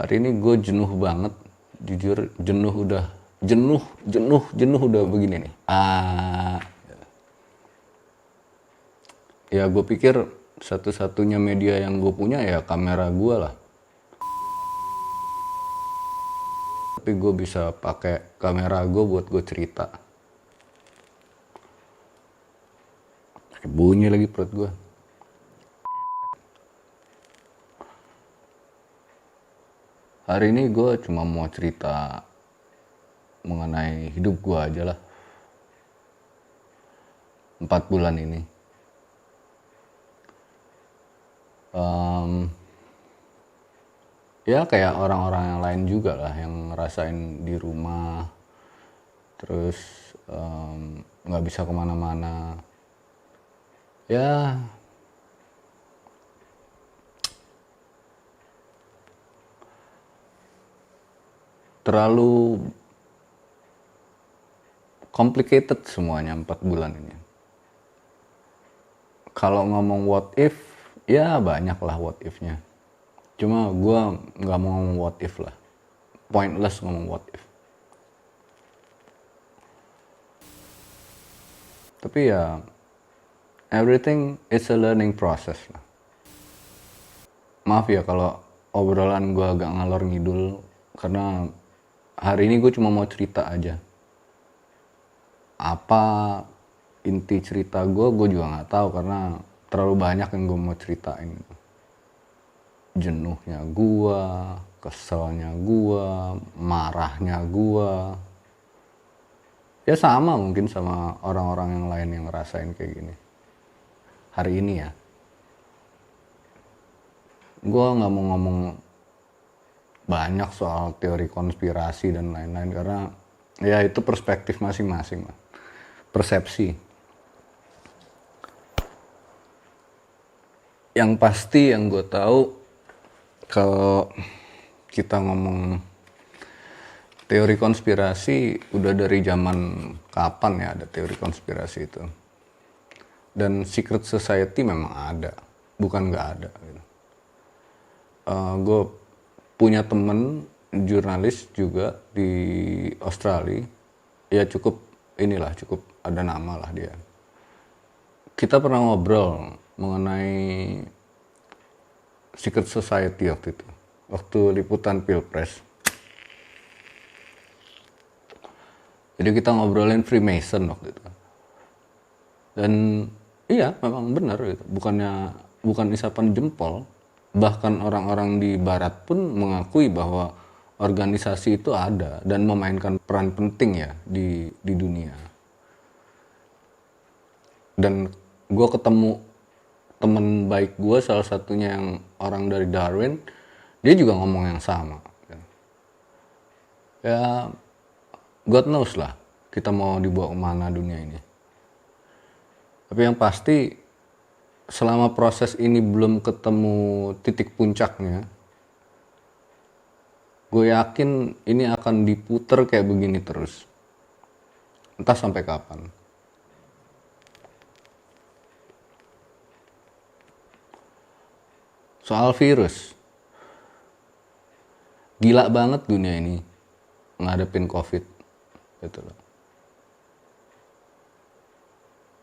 Hari ini gue jenuh banget, jujur jenuh udah jenuh udah begini nih. Ya gue pikir satu-satunya media yang gue punya ya kamera gue lah. Tapi gue bisa pakai kamera gue buat gue cerita. Bunyi lagi perut gue. Hari ini gue cuma mau cerita mengenai hidup gue aja lah. 4 bulan ini. Ya kayak orang-orang yang lain juga lah yang ngerasain di rumah. Terus nggak bisa kemana-mana. Ya terlalu complicated semuanya 4 bulan ini. Kalau ngomong what if, ya banyak lah what if-nya. Cuma gue nggak mau ngomong what if lah. Pointless ngomong what if. Tapi ya, everything is a learning process lah. Maaf ya kalau obrolan gue agak ngalor ngidul. Karena hari ini gue cuma mau cerita aja. Apa inti cerita gue juga nggak tahu karena terlalu banyak yang gue mau ceritain. Jenuhnya gue, keselnya gue, marahnya gue. Ya sama mungkin sama orang-orang yang lain yang ngerasain kayak gini. Hari ini ya. Gue nggak mau ngomong banyak soal teori konspirasi dan lain-lain karena ya itu perspektif masing-masing lah. Persepsi. Yang pasti yang gue tahu kalau kita ngomong teori konspirasi udah dari zaman kapan ya ada teori konspirasi itu. Dan secret society memang ada, bukan nggak ada. Gitu. Gue punya temen jurnalis juga di Australia, ya cukup ada nama lah dia. Kita pernah ngobrol mengenai secret society waktu liputan Pilpres. Jadi kita ngobrolin Freemason waktu itu. Dan iya memang benar gitu. Bukan isapan jempol. Bahkan orang-orang di barat pun mengakui bahwa organisasi itu ada dan memainkan peran penting ya di dunia. Dan gue ketemu temen baik gue, salah satunya yang orang dari Darwin, dia juga ngomong yang sama. Ya God knows lah kita mau dibawa kemana dunia ini. Tapi yang pasti selama proses ini belum ketemu titik puncaknya, gue yakin ini akan diputer kayak begini terus. Entah sampai kapan. Soal virus. Gila banget dunia ini ngadepin COVID. Gitu loh.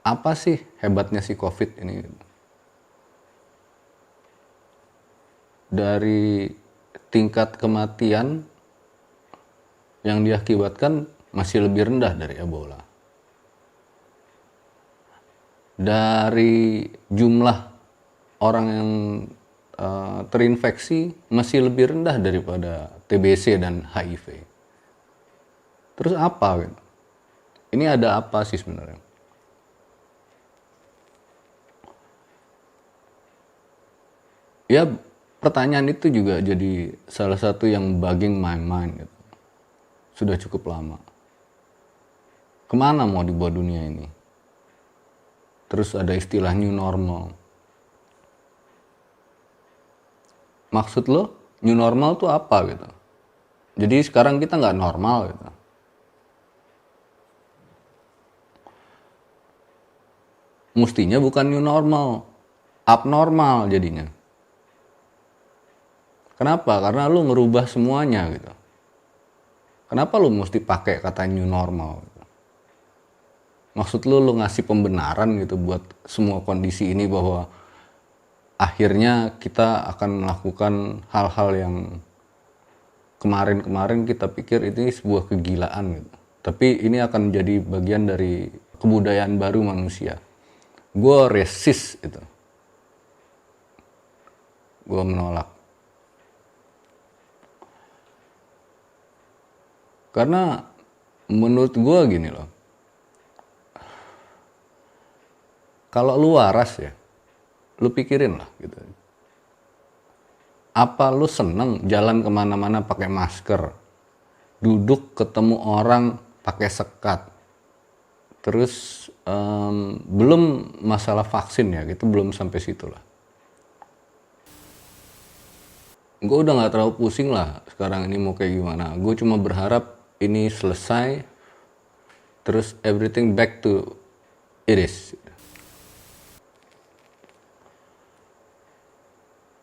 Apa sih hebatnya si COVID ini? Dari tingkat kematian yang diakibatkan masih lebih rendah dari Ebola. Dari jumlah orang yang terinfeksi masih lebih rendah daripada TBC dan HIV. Terus apa? Ini ada apa sih sebenarnya? Ya pertanyaan itu juga jadi salah satu yang bugging my mind gitu. Sudah cukup lama. Kemana mau dibawa dunia ini? Terus ada istilah new normal. Maksud lo new normal tuh apa gitu? Jadi sekarang kita nggak normal gitu. Mestinya bukan new normal, abnormal jadinya. Kenapa? Karena lu ngerubah semuanya gitu. Kenapa lu mesti pakai kata new normal gitu? Maksud lu ngasih pembenaran gitu buat semua kondisi ini bahwa akhirnya kita akan melakukan hal-hal yang kemarin-kemarin kita pikir ini sebuah kegilaan gitu. Tapi ini akan jadi bagian dari kebudayaan baru manusia. Gue resist itu. Gue menolak. Karena menurut gue gini loh. Kalau lu waras ya, lu pikirin lah gitu. Apa lu seneng jalan kemana-mana pakai masker, duduk ketemu orang pakai sekat, terus belum masalah vaksin ya, gitu belum sampai situ lah. Gue udah nggak terlalu pusing lah sekarang ini mau kayak gimana. Gue cuma berharap ini selesai, terus everything back to it is.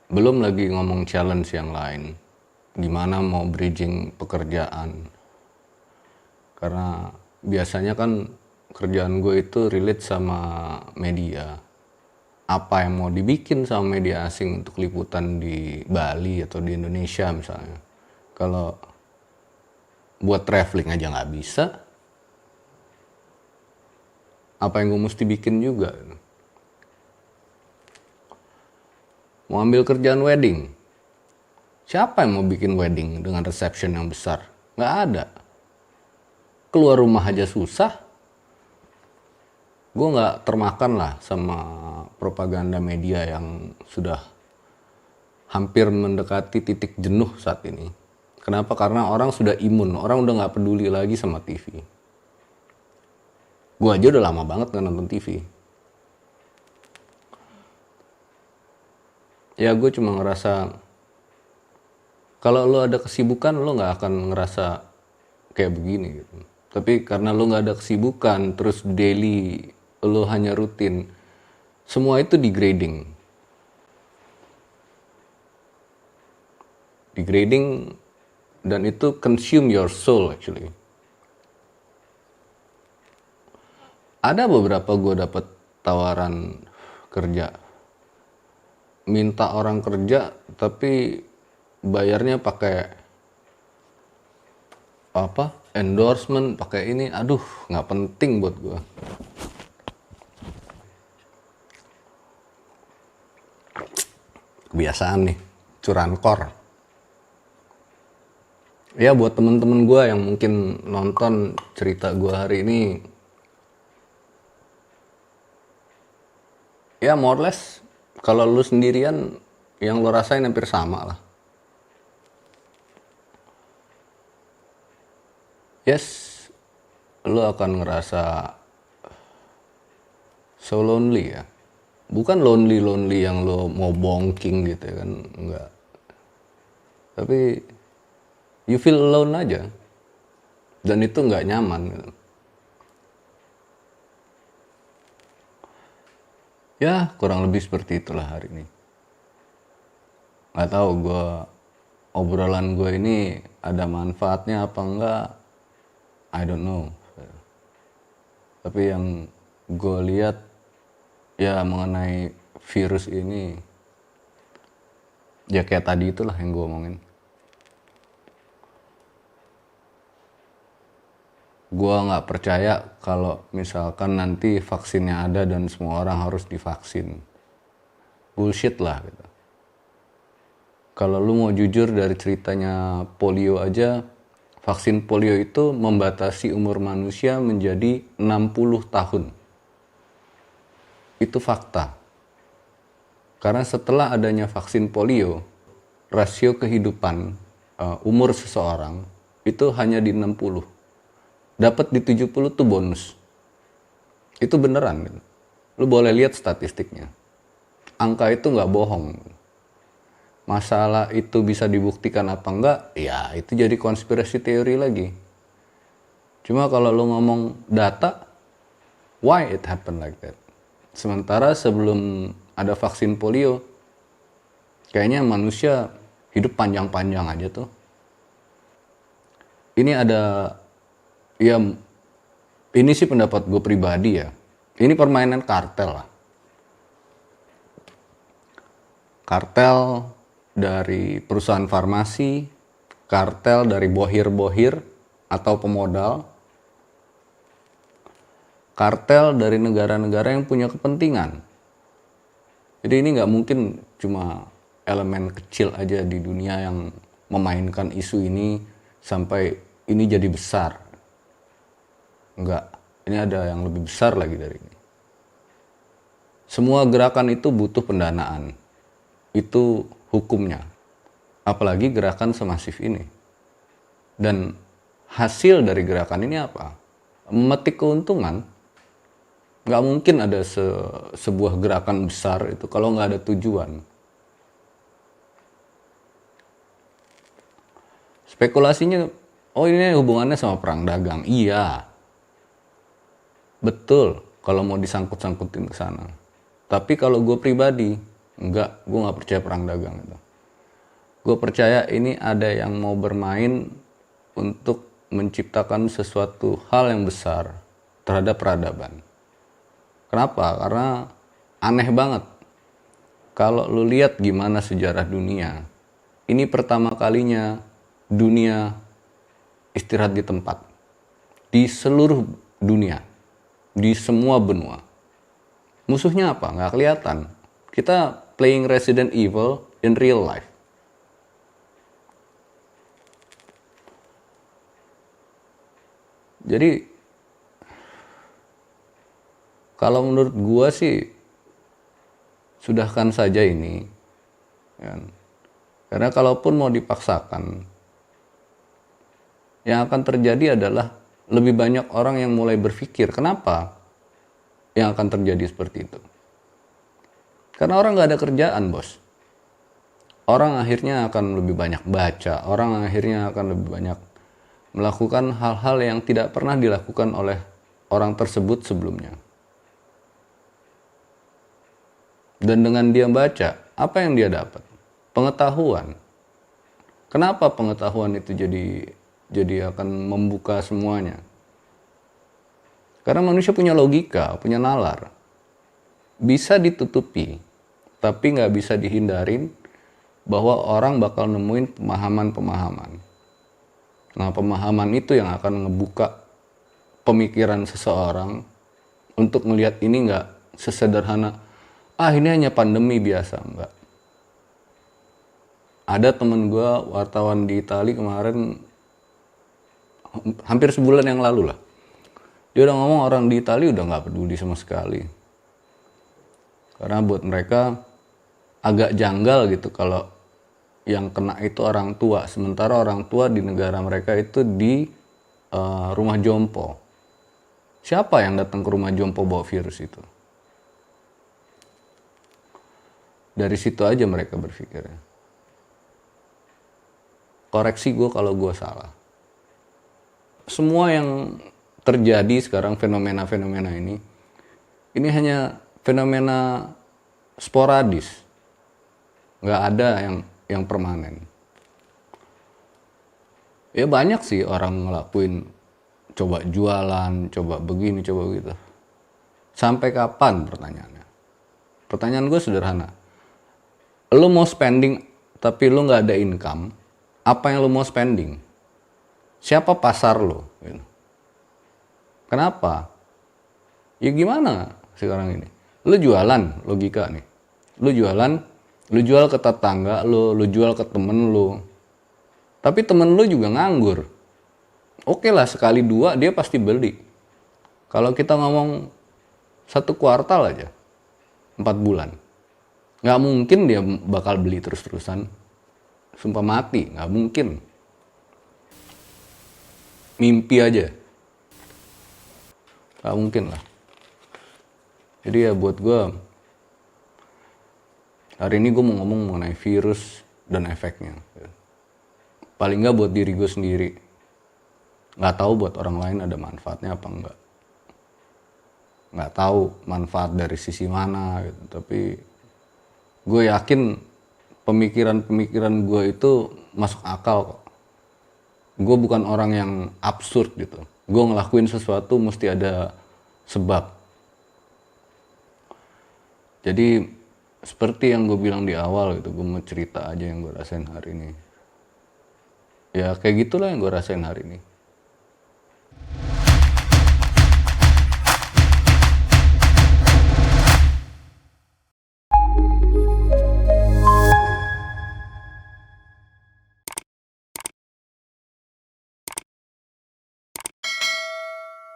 Belum lagi ngomong challenge yang lain. Gimana mau bridging pekerjaan. Karena biasanya kan kerjaan gue itu relate sama media. Apa yang mau dibikin sama media asing untuk liputan di Bali atau di Indonesia misalnya. Kalau buat traveling aja nggak bisa. Apa yang gue mesti bikin juga. Mau ambil kerjaan wedding. Siapa yang mau bikin wedding dengan reception yang besar? Nggak ada. Keluar rumah aja susah. Gue nggak termakan lah sama propaganda media yang sudah hampir mendekati titik jenuh saat ini. Kenapa? Karena orang sudah imun. Orang udah nggak peduli lagi sama TV. Gue aja udah lama banget nggak nonton TV. Ya gue cuma ngerasa kalau lo ada kesibukan lo nggak akan ngerasa kayak begini gitu. Tapi karena lo nggak ada kesibukan terus daily lo hanya rutin, semua itu degrading dan itu consume your soul actually. Ada beberapa gue dapet tawaran kerja, minta orang kerja tapi bayarnya pakai apa endorsement, pakai ini, aduh nggak penting buat gue. Kebiasaan nih curanmor. Ya buat temen-temen gue yang mungkin nonton cerita gue hari ini, ya more or less kalau lu sendirian yang lu rasain hampir sama lah. Yes, lu akan ngerasa so lonely ya. Bukan lonely yang lo mau bongking gitu ya kan, enggak. Tapi you feel alone aja. Dan itu nggak nyaman gitu. Ya kurang lebih seperti itulah hari ini. Nggak tahu obrolan gue ini ada manfaatnya apa enggak, I don't know. Tapi yang gue lihat ya mengenai virus ini, ya kayak tadi itulah yang gue omongin. Gue nggak percaya kalau misalkan nanti vaksinnya ada dan semua orang harus divaksin. Bullshit lah gitu. Kalau lu mau jujur dari ceritanya polio aja, vaksin polio itu membatasi umur manusia menjadi 60 tahun. Itu fakta. Karena setelah adanya vaksin polio, rasio kehidupan umur seseorang itu hanya di 60. Dapat di 70 tuh bonus. Itu beneran. Gitu. Lu boleh lihat statistiknya. Angka itu nggak bohong. Masalah itu bisa dibuktikan apa enggak, ya itu jadi konspirasi teori lagi. Cuma kalau lu ngomong data, why it happen like that? Sementara sebelum ada vaksin polio, kayaknya manusia hidup panjang-panjang aja tuh. Ini ada, ya ini sih pendapat gue pribadi ya. Ini permainan kartel lah. Kartel dari perusahaan farmasi, kartel dari bohir-bohir atau pemodal, kartel dari negara-negara yang punya kepentingan. Jadi ini nggak mungkin cuma elemen kecil aja di dunia yang memainkan isu ini sampai ini jadi besar. Enggak, ini ada yang lebih besar lagi dari ini. Semua gerakan itu butuh pendanaan. Itu hukumnya. Apalagi gerakan semasif ini. Dan hasil dari gerakan ini apa? Memetik keuntungan. Nggak mungkin ada sebuah gerakan besar itu kalau nggak ada tujuan. Spekulasinya, oh ini hubungannya sama perang dagang. Iya, betul kalau mau disangkut-sangkutin ke sana. Tapi kalau gue pribadi, enggak, gue nggak percaya perang dagang itu. Gue percaya ini ada yang mau bermain untuk menciptakan sesuatu hal yang besar terhadap peradaban. Kenapa? Karena aneh banget. Kalau lu lihat gimana sejarah dunia, ini pertama kalinya dunia istirahat di tempat. Di seluruh dunia. Di semua benua. Musuhnya apa? Nggak kelihatan. Kita playing Resident Evil in real life. Jadi kalau menurut gua sih sudahkan saja ini, kan? Karena kalaupun mau dipaksakan, yang akan terjadi adalah lebih banyak orang yang mulai berpikir, kenapa yang akan terjadi seperti itu? Karena orang nggak ada kerjaan, bos. Orang akhirnya akan lebih banyak baca, orang akhirnya akan lebih banyak melakukan hal-hal yang tidak pernah dilakukan oleh orang tersebut sebelumnya. Dan dengan dia baca, apa yang dia dapat? Pengetahuan. Kenapa pengetahuan itu jadi akan membuka semuanya? Karena manusia punya logika, punya nalar. Bisa ditutupi, tapi nggak bisa dihindarin bahwa orang bakal nemuin pemahaman-pemahaman. Nah, pemahaman itu yang akan ngebuka pemikiran seseorang untuk melihat ini nggak sesederhana, ini hanya pandemi biasa. Enggak. Ada temen gue wartawan di Itali kemarin, hampir sebulan yang lalu lah, dia udah ngomong orang di Itali udah nggak peduli sama sekali. Karena buat mereka agak janggal gitu kalau yang kena itu orang tua, sementara orang tua di negara mereka itu di rumah jompo. Siapa yang datang ke rumah jompo bawa virus itu? Dari situ aja mereka berpikirnya. Koreksi gue kalau gue salah. Semua yang terjadi sekarang, fenomena-fenomena ini hanya fenomena sporadis. Nggak ada yang permanen. Ya banyak sih orang ngelakuin, coba jualan, coba begini, coba begitu. Sampai kapan pertanyaannya? Pertanyaan gue sederhana. Lu mau spending tapi lu nggak ada income, apa yang lu mau spending? Siapa pasar lu? Kenapa? Ya gimana sekarang ini? Lu jualan, logika nih. Lu jual ke tetangga lu jual ke temen lu. Tapi temen lu juga nganggur. Oke lah, sekali dua dia pasti beli. Kalau kita ngomong 1 kuartal aja, 4 bulan. Nggak mungkin dia bakal beli terus-terusan. Sumpah mati, nggak mungkin. Mimpi aja. Nggak mungkin lah. Jadi ya buat gue, hari ini gue mau ngomong mengenai virus dan efeknya. Paling nggak buat diri gue sendiri. Nggak tahu buat orang lain ada manfaatnya apa enggak. Nggak tahu manfaat dari sisi mana gitu. Tapi gue yakin pemikiran-pemikiran gue itu masuk akal kok. Gue bukan orang yang absurd gitu. Gue ngelakuin sesuatu mesti ada sebab. Jadi seperti yang gue bilang di awal gitu, gue mau cerita aja yang gue rasain hari ini. Ya kayak gitulah yang gue rasain hari ini.